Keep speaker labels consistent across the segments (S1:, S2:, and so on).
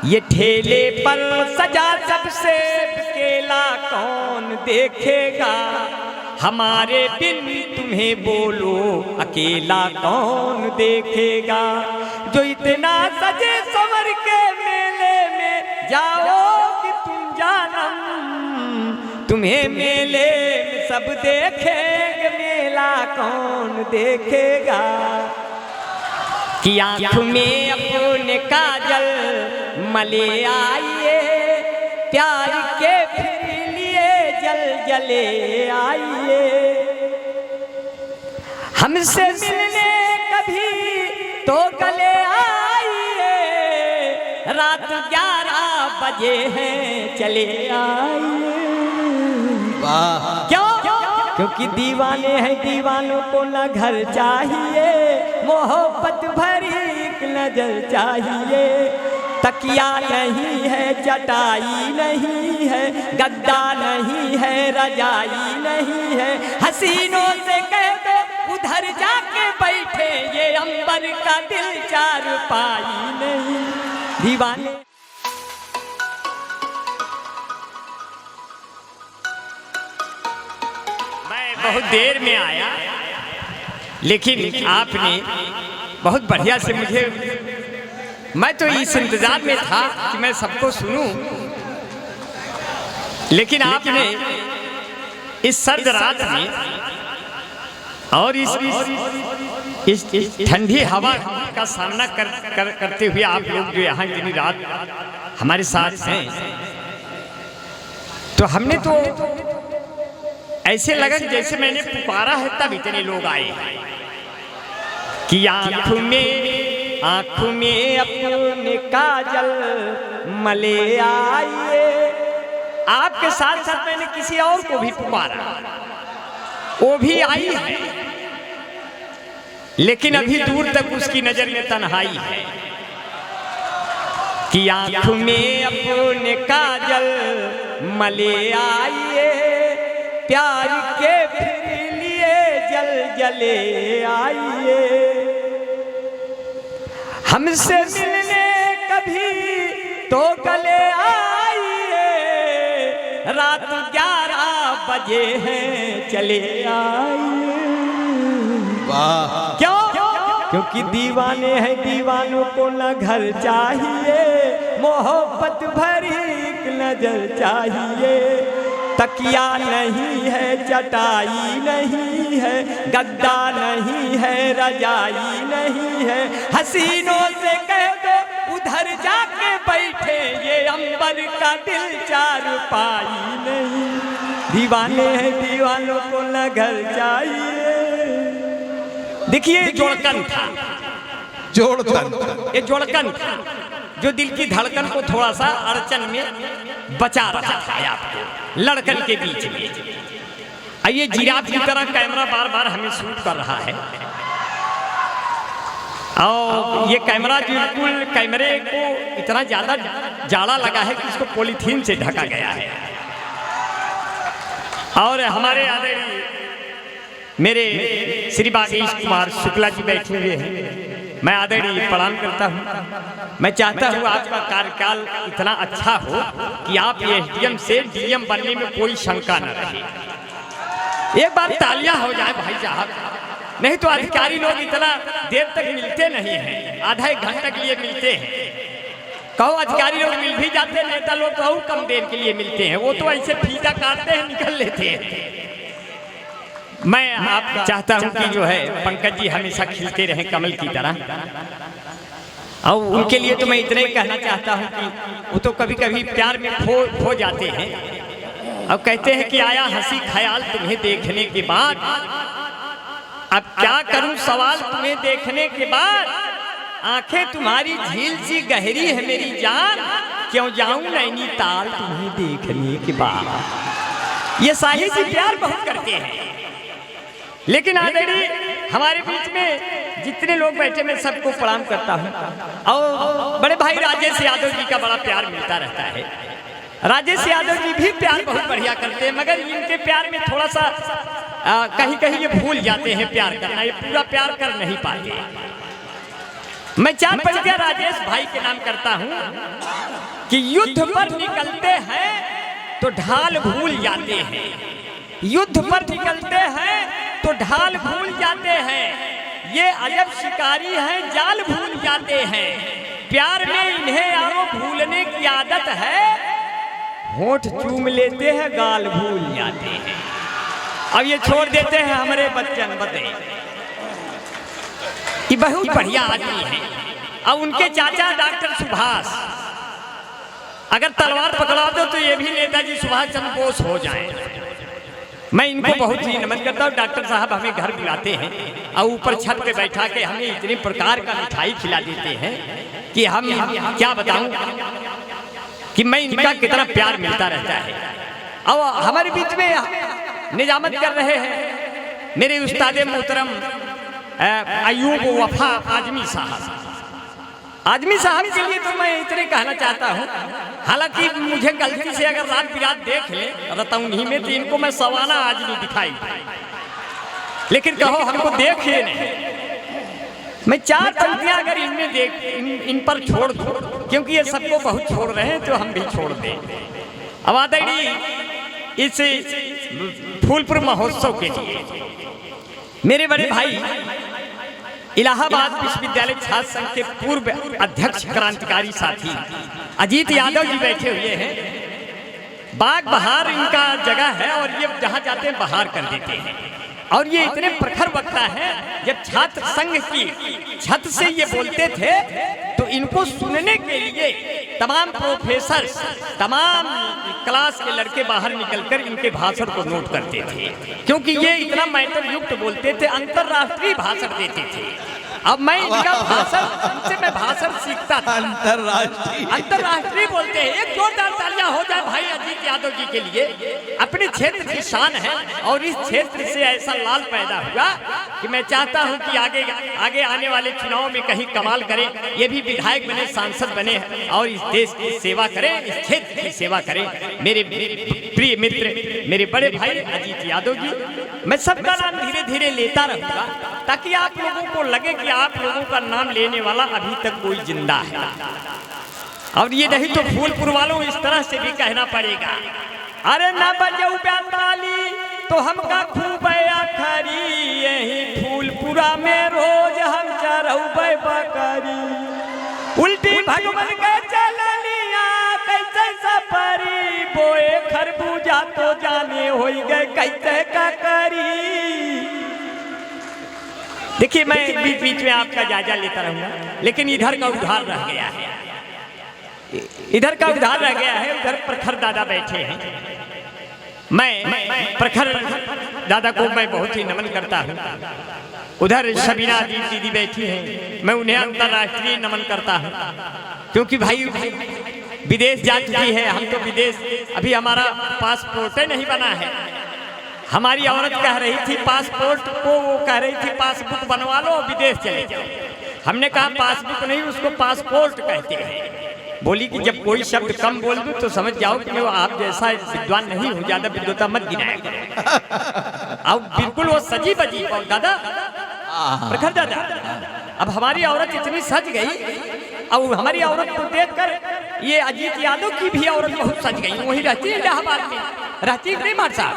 S1: ये ठेले पर सजा सबसे केला कौन देखेगा, हमारे बिन तुम्हें बोलो अकेला कौन देखेगा। जो इतना सजे संवर के मेले में जाओगे तुम जानम, तुम्हें मेले में सब देखेंगे, मेला कौन देखेगा। कि आँख में अपने काजल मले आइए, प्यार के फिर लिए जल जले आइए। हमसे मिलने कभी तो गले आइए, रात 11 बजे हैं चले आइए।
S2: वाह
S1: क्यों? क्योंकि दीवाने हैं, दीवानों को न घर चाहिए, मोहब्बत भरी एक नजर चाहिए। तकिया नहीं है, चटाई नहीं है, गद्दा नहीं है, रजाई नहीं है। हसीनों से कह दो उधर जाके बैठे, ये अंबर का दिल चारपाई नहीं। दीवाने बहुत देर में आया, लेकिन आपने बहुत बढ़िया से मुझे, मैं तो इस इंतजार में था कि मैं सबको सुनूं, लेकिन आपने इस सर्द रात में और इस ठंडी हवा का सामना करते हुए आप लोग जो यहाँ इतनी रात हमारे साथ हैं, तो हमने तो ऐसे लगा जैसे मैंने पुकारा है तब इतने लोग आए कि आँख में अपने काजल मले आइए। आपके साथ साथ मैंने किसी और को भी पुकारा, वो भी आई है, लेकिन अभी दूर तक उसकी नजर में तन्हाई है। कि आँख में अपने काजल मले आइए, प्यार के फिर लिए जल जले आइए। हमसे मिलने कभी तो गले आइए, रात 11 बजे हैं चले आइए।
S2: वाह
S1: क्यों? क्योंकि दीवाने हैं, दीवानों को न घर चाहिए, मोहब्बत भरी एक नजर चाहिए। तकिया नहीं है, चटाई नहीं है, गद्दा नहीं है, रजाई नहीं है। हसीनों से कह दो उधर जाके बैठे, ये अंबर का दिल चारपाई नहीं। दीवाने हैं, दीवानों को न घर चाहिए। देखिए जोड़कन था, ये जोड़कन था जो दिल की धड़कन को थोड़ा सा अड़चन में बचा रहा था आपको लड़कन के बीच में। आइए जिराफ की तरह कैमरा बार बार हमें शूट कर रहा है, और ये कैमरा बिल्कुल कैमरे को इतना ज्यादा जाड़ा लगा है कि इसको पॉलीथीन से ढका गया है। और हमारे आदरणीय मेरे श्री बागेश कुमार शुक्ला जी बैठे हुए हैं, मैं आदरणीय प्रणाम करता हूँ। मैं चाहता हूँ आपका कार्यकाल इतना अच्छा हो कि आप एसडीएम से डीएम बनने में कोई शंका न रहे। एक बार तालियां हो जाए भाई साहब, नहीं तो अधिकारी लोग इतना देर तक मिलते नहीं हैं, आधा एक घंटा के लिए मिलते हैं। कहो अधिकारी लोग मिल भी जाते हैं, नेता लोग बहुत कम देर के लिए मिलते हैं, वो तो ऐसे फीता काटते हैं निकल लेते हैं। मैं आप चाहता हूं कि जो है पंकज जी हमेशा खिलते रहें कमल की तरह, और उनके लिए तो मैं इतना ही कहना चाहता हूं कि वो तो कभी कभी प्यार में खो जाते हैं, और कहते हैं कि आया हंसी ख्याल तुम्हें देखने के बाद, अब क्या करूं सवाल तुम्हें देखने के बाद, आंखें तुम्हारी झील सी गहरी है मेरी जान, क्यों जाऊं नैनीताल तुम्हें देखने के बाद। ये साहिल जी प्यार बहुत करते हैं, लेकिन आदरणीय हमारे बीच में जितने लोग बैठे मैं सबको प्रणाम करता हूं, और बड़े भाई राजेश यादव जी का बड़ा प्यार मिलता रहता है। राजेश यादव जी भी प्यार बहुत बढ़िया करते हैं, मगर इनके प्यार में थोड़ा सा कहीं कहीं ये भूल जाते हैं प्यार करना, ये पूरा प्यार कर नहीं पाते। मैं 4 पंक्तियां राजेश भाई के नाम करता हूं। कि युद्ध पर निकलते हैं तो ढाल भूल जाते हैं, युद्ध पर निकलते हैं तो ढाल भूल जाते हैं। ये अजब शिकारी हैं, जाल भूल जाते हैं। प्यार में इन्हें यारो भूलने की आदत है, होंठ चूम लेते हैं गाल भूल जाते हैं। अब ये छोड़ देते हैं हमारे बच्चन बते, ये बहुत बढ़िया आदमी है। अब उनके चाचा डॉक्टर सुभाष, अगर तलवार पकड़ा दो तो ये भी नेताजी सुभाष चंद्र बोस हो जाए। मैं इनको बहुत ही नमन करता हूँ। डॉक्टर साहब हमें घर बुलाते हैं और ऊपर छत पे बैठा के हमें इतने प्रकार का मिठाई खिला देते हैं कि हम क्या बताऊं कि मैं इनका कितना प्यार मिलता रहता है। और हमारे बीच में निजामत कर रहे हैं मेरे उस्ताद मोहतरम अयूब वफा आजमी साहब। आजमी साहब के लिए तो मैं इतने कहना चाहता हूँ, हालांकि मुझे गलती से अगर रात बिरात देख ले रतौनी में तो इनको मैं सवाना आजमी दिखाई, लेकिन कहो हमको देखिए नहीं। मैं 4 पंक्तियां अगर इनमें देख इन पर छोड़ दूं, क्योंकि ये सबको बहुत छोड़ रहे हैं तो हम भी छोड़ दें। अब आदरणीय इस फूलपुर महोत्सव के लिए मेरे बड़े भाई इलाहाबाद विश्वविद्यालय छात्र संघ के पूर्व अध्यक्ष क्रांतिकारी साथी अजीत यादव जी बैठे हुए हैं। बाग बहार इनका जगह है और ये जहां जाते हैं बहार कर देते हैं। और ये इतने प्रखर वक्ता है, जब छात्र संघ की छत से ये बोलते थे तो इनको सुनने के लिए तमाम प्रोफेसर, तमाम क्लास के लड़के बाहर निकलकर इनके भाषण को नोट करते थे, क्योंकि ये इतना मैटर युक्त बोलते थे, अंतरराष्ट्रीय भाषण देते थे। अब मैं इनका भाषण, इनसे मैं भाषण सीखता था। अंतरराष्ट्रीय बोलते हैं। एक जोरदार तालियां हो जाए भाई अजीत यादव जी के लिए। अपने क्षेत्र की शान है और इस क्षेत्र से ऐसा लाल पैदा हुआ कि मैं चाहता हूं कि आगे आने वाले चुनाव में कहीं कमाल करें, ये भी विधायक बने, सांसद बने और इस देश की सेवा करें, इस क्षेत्र की सेवा करें। मेरे प्रिय मित्र, मेरे बड़े भाई अजीत यादव जी, मैं सबका नाम धीरे धीरे लेता रहूंगा ताकि आप लोगों को लगे कि आप लोगों का नाम लेने वाला अभी तक कोई जिंदा है। और ये नहीं तो फूलपुर वालों इस तरह से भी कहना पड़ेगा, अरे ना बजाऊ ताली तो हमका खूब खरी, यही फूलपुरा में रोज हम चरौबे बकरी। उल्टी भगवान के चलनिया कैसे सफरी, बोए खरबूजा तो जाने हो गए कैसे का करी। देखिए मैं बीच बीच में आपका जायजा लेता रहूंगा, लेकिन इधर का उधार रह गया है, इधर का उधार रह गया है। उधर प्रखर दादा बैठे हैं। मैं प्रखर दादा को मैं बहुत ही नमन करता हूँ। उधर सबीना दीदी बैठी हैं, मैं उन्हें अंतरराष्ट्रीय नमन करता हूँ, क्योंकि भाई विदेश जा चुकी है। हम तो विदेश, अभी हमारा पासपोर्ट नहीं बना है। हमारी औरत कह रही थी पासपोर्ट को, वो कह रही थी पासबुक बनवा लो विदेश चले जाओ। हमने कहा पासबुक नहीं, उसको पासपोर्ट कहते हैं। बोली कि जब कोई शब्द कम बोल दूं तो समझ जाओ कि मैं आप जैसा विद्वान नहीं हूँ, ज्यादा विद्वता मत गिनाया करो। अब बिल्कुल वो सजी बजी दादा, प्रखर दादा। अब हमारी औरत इतनी सज गई, और हमारी औरत को देखकर ये अजीत यादव की भी औरत बहुत सज गई। वही रहती है इलाहाबाद में, रहती नहीं मार साहब,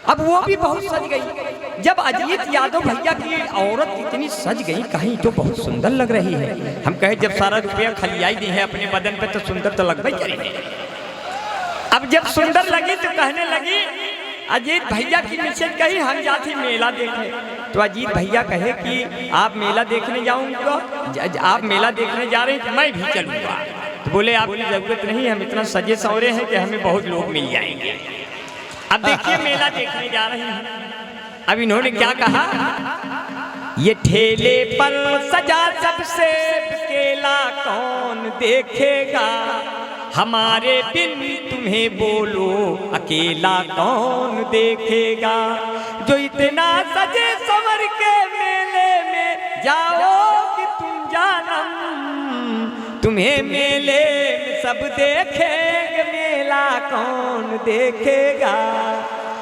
S1: अब वो भी बहुत सज गई। जब अजीत यादव भैया की औरत इतनी सज गई, कहीं तो बहुत सुंदर लग रही है। हम कहे जब सारा रुपया खलियाई दी है अपने बदन पे तो सुंदर तो लगभग करेंगे। अब जब सुंदर लगी तो कहने लगी, अजीत भैया की मिसेज कही हम जाती मेला देखे। तो अजीत भैया कहे कि आप मेला देखने जाऊंगा, आप मेला देखने जा रहे हैं तो मैं भी चलूंगा। तो बोले आपकी जरूरत नहीं, हम इतना सजे सवरे हैं कि हमें बहुत लोग मिल जाएंगे। अब देखिए मेला देखने जा रहे हैं। अब इन्होंने क्या कहा, ये ठेले पर सजा सबसे केला कौन देखेगा, हमारे बिन तुम्हें बोलो अकेला कौन देखेगा। जो इतना सजे संवर के मेले में जाओगे तुम जानम, तुम्हें मेले में सब देखेंगे, मेला कौन देखेगा।